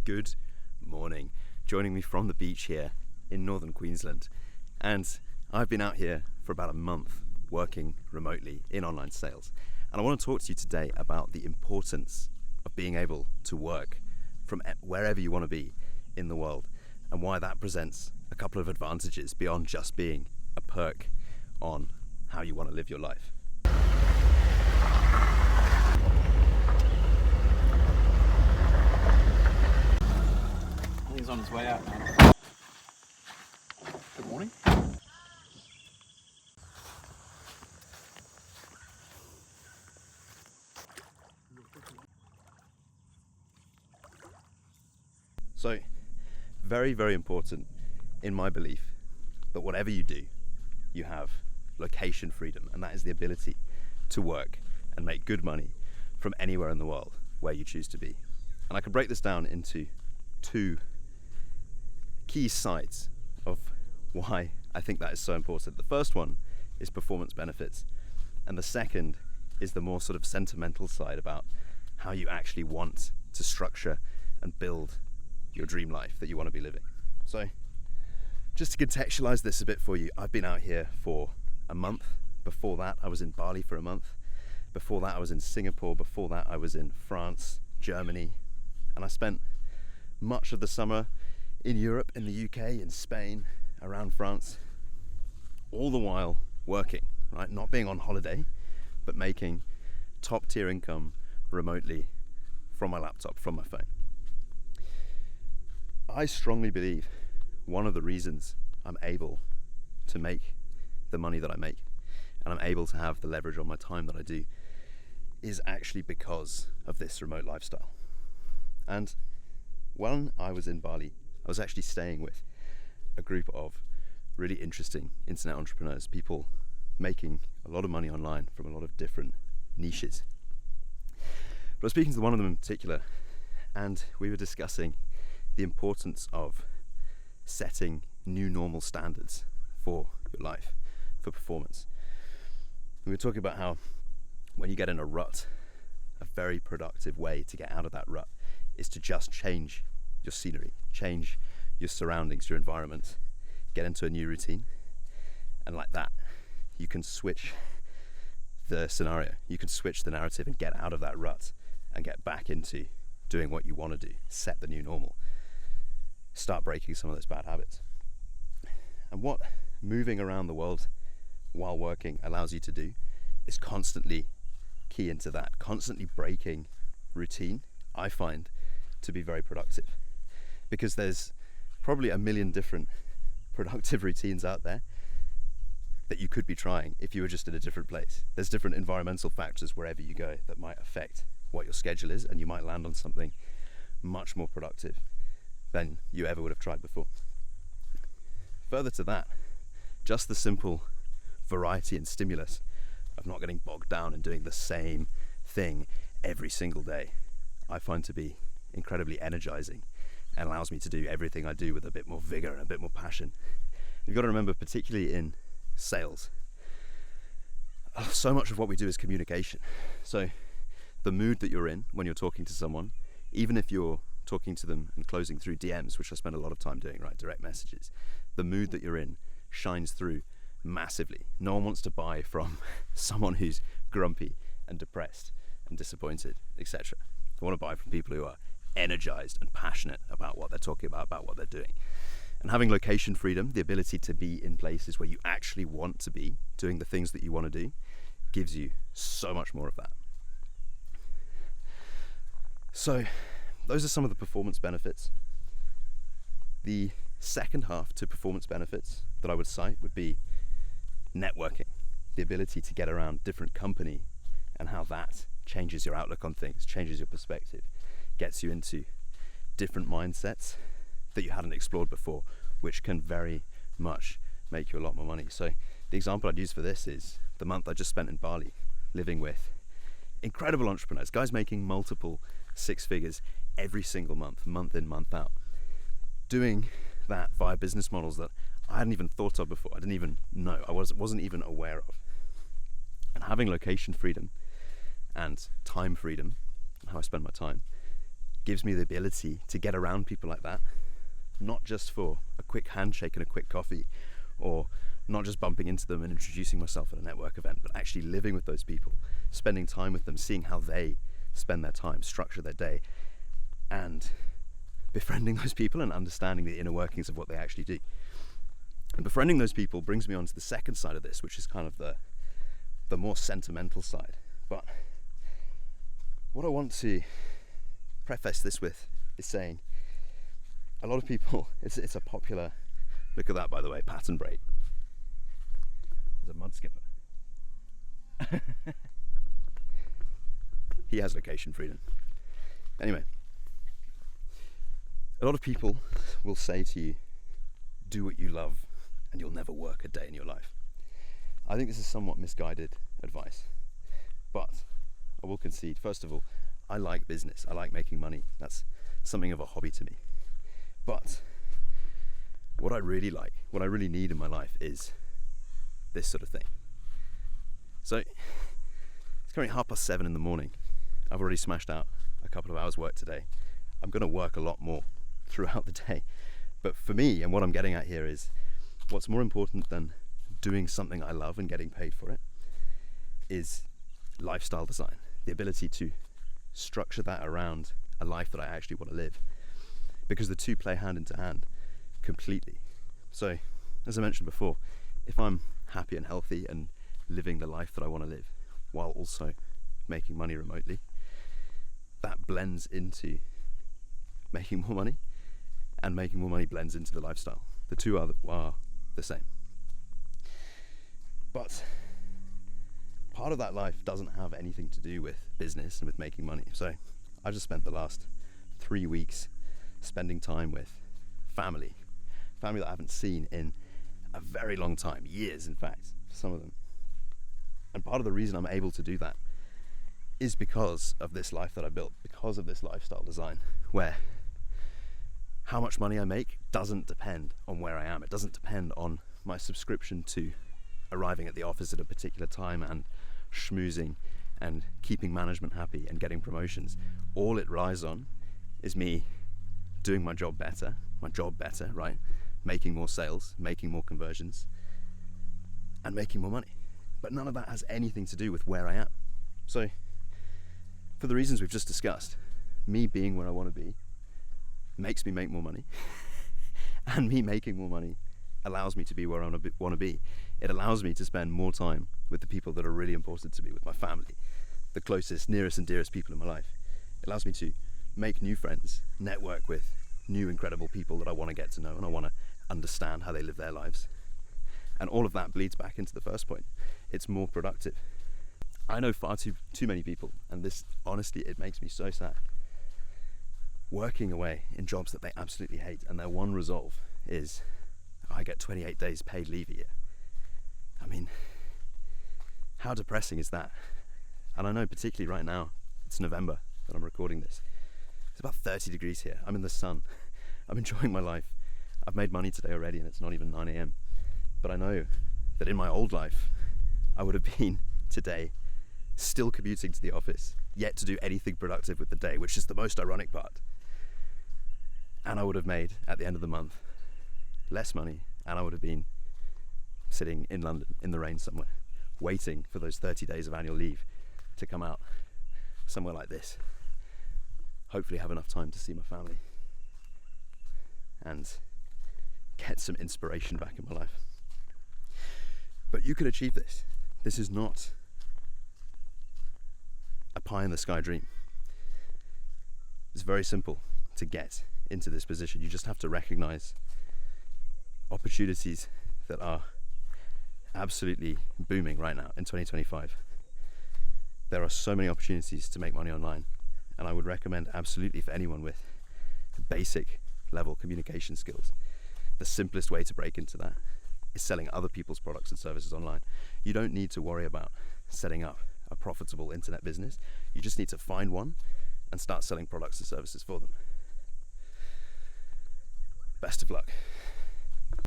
Good morning. Joining me from the beach here in northern Queensland. And I've been out here for about a month working remotely in online sales. And I want to talk to you today about the importance of being able to work from wherever you want to be in the world and why that presents a couple of advantages beyond just being a perk on how you want to live your life. He's on his way out, man. Good morning. So, very, very important in my belief that whatever you do, you have location freedom, and that is the ability to work and make good money from anywhere in the world where you choose to be. And I can break this down into two key sides of why I think that is so important. The first one is performance benefits, and the second is the more sort of sentimental side about how you actually want to structure and build your dream life that you want to be living. So just to contextualize this a bit for you, I've been out here for a month. Before that I was in Bali for a month. Before that I was in Singapore. Before that I was in France, Germany, and I spent much of the summer in Europe, in the UK, in Spain, around France, all the while working, right? Not being on holiday, but making top tier income remotely from my laptop, from my phone. I strongly believe one of the reasons I'm able to make the money that I make and I'm able to have the leverage on my time that I do is actually because of this remote lifestyle. And when I was in Bali, I was actually staying with a group of really interesting internet entrepreneurs, people making a lot of money online from a lot of different niches. But I was speaking to one of them in particular, and we were discussing the importance of setting new normal standards for your life, for performance. And we were talking about how when you get in a rut, a very productive way to get out of that rut is to just change your scenery, change your surroundings, your environment, get into a new routine, and like that you can switch the scenario, you can switch the narrative and get out of that rut and get back into doing what you want to do, set the new normal, start breaking some of those bad habits. And what moving around the world while working allows you to do is constantly key into that, constantly breaking routine, I find to be very productive, because there's probably a million different productive routines out there that you could be trying if you were just in a different place. There's different environmental factors wherever you go that might affect what your schedule is, and you might land on something much more productive than you ever would have tried before. Further to that, just the simple variety and stimulus of not getting bogged down and doing the same thing every single day, I find to be incredibly energizing and allows me to do everything I do with a bit more vigor and a bit more passion. You've got to remember, particularly in sales, so much of what we do is communication. So the mood that you're in when you're talking to someone, even if you're talking to them and closing through DMs, which I spend a lot of time doing, right, direct messages, the mood that you're in shines through massively. No one wants to buy from someone who's grumpy and depressed and disappointed, etc. I want to buy from people who are energized and passionate about what they're talking about what they're doing. And having location freedom, the ability to be in places where you actually want to be, doing the things that you want to do, gives you so much more of that. So those are some of the performance benefits. The second half to performance benefits that I would cite would be networking, the ability to get around different company and how that changes your outlook on things, changes your perspective, gets you into different mindsets that you hadn't explored before, which can very much make you a lot more money. So the example I'd use for this is the month I just spent in Bali, living with incredible entrepreneurs, guys making multiple six figures every single month, month in, month out, doing that via business models that I hadn't even thought of before. I didn't even know, I wasn't even aware of. And having location freedom and time freedom, how I spend my time, gives me the ability to get around people like that, not just for a quick handshake and a quick coffee, or not just bumping into them and introducing myself at a network event, but actually living with those people, spending time with them, seeing how they spend their time, structure their day, and befriending those people and understanding the inner workings of what they actually do. And befriending those people brings me on to the second side of this, which is kind of the more sentimental side. But what I want to preface this with is saying a lot of people, it's a popular, look at that by the way, pattern break. There's a mud skipper. He has location freedom. Anyway, a lot of people will say to you, do what you love and you'll never work a day in your life. I think this is somewhat misguided advice, but I will concede, first of all, I like business, I like making money. That's something of a hobby to me. But what I really like, what I really need in my life is this sort of thing. So it's currently 7:30 in the morning. I've already smashed out a couple of hours work today. I'm going to work a lot more throughout the day. But for me, and what I'm getting at here is, what's more important than doing something I love and getting paid for it is lifestyle design, the ability to structure that around a life that I actually want to live, because the two play hand into hand completely. So as I mentioned before, if I'm happy and healthy and living the life that I want to live while also making money remotely, that blends into making more money, and making more money blends into the lifestyle. The two are the same. But part of that life doesn't have anything to do with business and with making money. So I just spent the last 3 weeks spending time with family that I haven't seen in a very long time, years in fact, some of them. And part of the reason I'm able to do that is because of this life that I built, because of this lifestyle design, where how much money I make doesn't depend on where I am. It doesn't depend on my subscription to arriving at the office at a particular time and schmoozing and keeping management happy and getting promotions. All it relies on is me doing my job better, right? Making more sales, making more conversions, and making more money. But none of that has anything to do with where I am. So, for the reasons we've just discussed, me being where I want to be makes me make more money, and me making more money allows me to be where I want to be. It allows me to spend more time with the people that are really important to me, with my family, the closest, nearest and dearest people in my life. It allows me to make new friends, network with new incredible people that I want to get to know and I want to understand how they live their lives. And all of that bleeds back into the first point. It's more productive. I know far too many people, and this, honestly, it makes me so sad, working away in jobs that they absolutely hate, and their one resolve is, I get 28 days paid leave a year. I mean, how depressing is that? And I know particularly right now, it's November that I'm recording this. It's about 30 degrees here. I'm in the sun. I'm enjoying my life. I've made money today already and it's not even 9 a.m. But I know that in my old life, I would have been today still commuting to the office, yet to do anything productive with the day, which is the most ironic part. And I would have made, at the end of the month, less money, and I would have been sitting in London in the rain somewhere, waiting for those 30 days of annual leave to come out somewhere like this. Hopefully have enough time to see my family and get some inspiration back in my life. But you can achieve this. This is not a pie in the sky dream. It's very simple to get into this position. You just have to recognize opportunities that are absolutely booming right now in 2025. There are so many opportunities to make money online, and I would recommend absolutely for anyone with basic level communication skills, the simplest way to break into that is selling other people's products and services online. You don't need to worry about setting up a profitable internet business. You just need to find one and start selling products and services for them. Best of luck.